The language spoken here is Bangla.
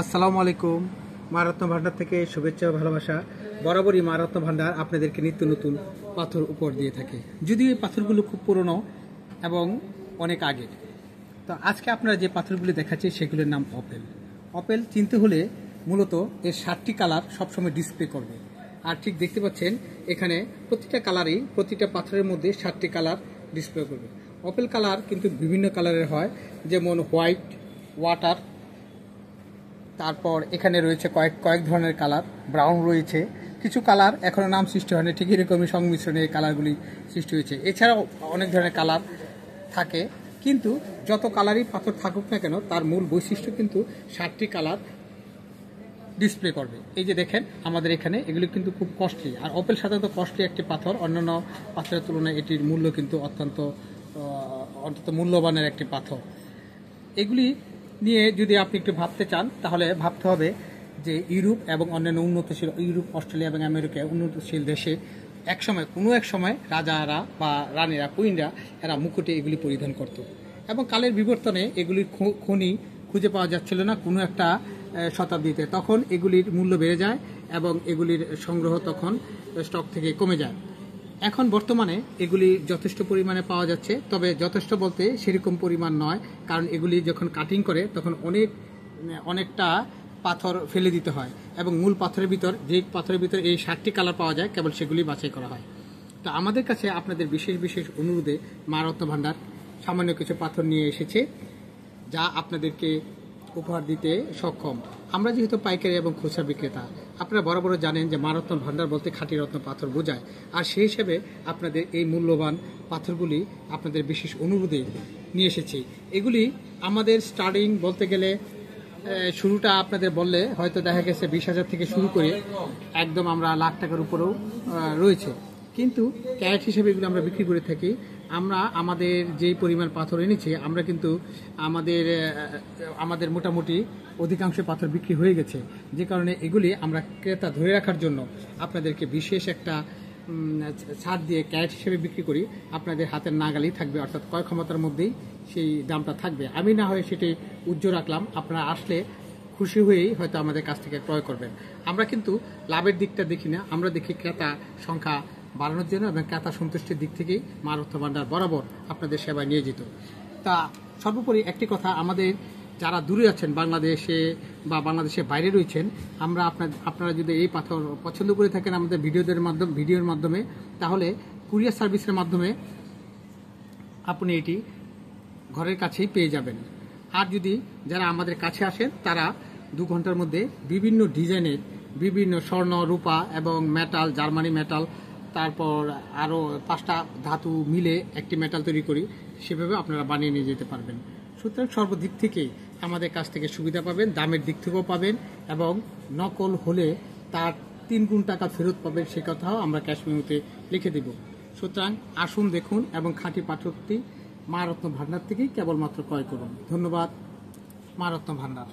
আসসালামু আলাইকুম। মা রত্ন ভান্ডার থেকে শুভেচ্ছা ও ভালোবাসা। বরাবরই মা রত্ন ভান্ডার আপনাদেরকে নিত্য নতুন পাথর উপহার দিয়ে থাকে, যদিও এই পাথরগুলো খুব পুরনো এবং অনেক আগের। তো আজকে আপনারা যে পাথরগুলি দেখাচ্ছি সেগুলোর নাম অপেল। অপেল চিনতে হলে মূলত এর 7টি কালার সবসময় ডিসপ্লে করবে। আর ঠিক দেখতে পাচ্ছেন এখানে প্রতিটা কালারই, প্রতিটা পাথরের মধ্যে 7টি কালার ডিসপ্লে করবে। অপেল কালার কিন্তু বিভিন্ন কালারের হয়, যেমন হোয়াইট, ওয়াটার, তারপর এখানে রয়েছে কয়েক ধরনের কালার, ব্রাউন রয়েছে, কিছু কালার এখনও নাম সৃষ্টি হয়নি, ঠিক এরকমই সংমিশ্রণে এই কালারগুলি সৃষ্টি হয়েছে। এছাড়াও অনেক ধরনের কালার থাকে, কিন্তু যত কালারই পাথর থাকুক না কেন তার মূল বৈশিষ্ট্য কিন্তু 7টি কালার ডিসপ্লে করবে। এই যে দেখেন আমাদের এখানে এগুলি কিন্তু খুব কস্টলি, আর অপেল সাধারণত কস্টলি একটি পাথর। অন্যান্য পাথরের তুলনায় এটির মূল্য কিন্তু অত্যন্ত মূল্যবানের একটি পাথর। এগুলি নিয়ে যদি আপনি একটু ভাবতে চান তাহলে ভাবতে হবে যে ইউরোপ এবং অন্যান্য উন্নতশীল, ইউরোপ, অস্ট্রেলিয়া এবং আমেরিকা উন্নতশীল দেশে কোনো এক সময় রাজারা বা রানীরা, কুইনরা, এরা মুকুটে এগুলি পরিধান করত, এবং কালের বিবর্তনে এগুলির খনি খুঁজে পাওয়া যাচ্ছিল না কোনো একটা শতাব্দীতে। তখন এগুলির মূল্য বেড়ে যায় এবং এগুলির সংগ্রহ তখন স্টক থেকে কমে যায়। এখন বর্তমানে এগুলি যথেষ্ট পরিমাণে পাওয়া যাচ্ছে, তবে যথেষ্ট বলতে সেরকম পরিমাণ নয়, কারণ এগুলি যখন কাটিং করে তখন অনেকটা পাথর ফেলে দিতে হয়, এবং মূল পাথরের ভিতর, যে পাথরের ভিতর এই 7টি কালার পাওয়া যায়, কেবল সেগুলি বাছাই করা হয়। তো আমাদের কাছে আপনাদের বিশেষ বিশেষ অনুরোধে মা রত্ন ভান্ডার সামান্য কিছু পাথর নিয়ে এসেছে, যা আপনাদেরকে উপহার দিতে সক্ষম। আমরা যেহেতু পাইকারি এবং খুচরা বিক্রেতা, আপনারা বরাবর জানেন যে মা রত্ন ভান্ডার বলতে খাঁটি রত্ন পাথর বোঝায়, আর সেই হিসেবে আপনাদের এই মূল্যবান পাথরগুলি আপনাদের বিশেষ অনুরোধে নিয়ে এসেছি। এগুলি আমাদের স্টার্টিং বলতে গেলে শুরুটা আপনাদের বললে হয়তো দেখা গেছে 20,000 থেকে শুরু করে একদম আমরা লাখ টাকার উপরেও রয়েছে, কিন্তু ক্যারেট হিসেবে এগুলো আমরা বিক্রি করে থাকি। আমরা আমাদের যেই পরিমাণ পাথর এনেছি, আমরা কিন্তু আমাদের মোটামুটি অধিকাংশ পাথর বিক্রি হয়ে গেছে, যে কারণে এগুলি আমরা ক্রেতা ধরে রাখার জন্য আপনাদেরকে বিশেষ একটা ছাড় দিয়ে ক্যারেট হিসেবে বিক্রি করি। আপনাদের হাতের নাগালেই থাকবে, অর্থাৎ ক্রয় ক্ষমতার মধ্যেই সেই দামটা থাকবে। আমি না হয় সেটি উজ্জ্বল রাখলাম, আপনারা আসলে খুশি হয়েই হয়তো আমাদের কাছ থেকে ক্রয় করবেন। আমরা কিন্তু লাভের দিকটা দেখি না, আমরা দেখি ক্রেতা সংখ্যা বাড়ানোর জন্য এবং ক্রেতা সন্তুষ্টির দিক থেকেই মা রত্ন ভান্ডার বরাবর আপনাদের সেবায় নিয়োজিত। তা সর্বোপরি একটি কথা, আমাদের যারা দূরে আছেন, বাংলাদেশে বা বাংলাদেশের বাইরে রয়েছেন, আপনারা যদি এই পাথর পছন্দ করে থাকেন আমাদের ভিডিওর মাধ্যমে, তাহলে কুরিয়ার সার্ভিসের মাধ্যমে আপনি এটি ঘরের কাছেই পেয়ে যাবেন। আর যদি যারা আমাদের কাছে আসেন তারা 2 ঘন্টার মধ্যে বিভিন্ন ডিজাইনের, বিভিন্ন স্বর্ণ, রূপা এবং মেটাল, জার্মানি মেটাল, তারপর আরও 5টা ধাতু মিলে একটি মেটাল তৈরি করি, সেভাবে আপনারা বানিয়ে নিয়ে যেতে পারবেন। সুতরাং সর্বদিক থেকেই আমাদের কাছ থেকে সুবিধা পাবেন, দামের দিক থেকেও পাবেন, এবং নকল হলে তার 3 গুণ টাকা ফেরত পাবেন, সে কথাও আমরা ক্যাশ মেমোতে লিখে দেব। সুতরাং আসুন, দেখুন এবং খাঁটি পাথরটি মা রত্ন ভান্ডার থেকেই কেবলমাত্র ক্রয় করুন। ধন্যবাদ। মা রত্ন ভান্ডার।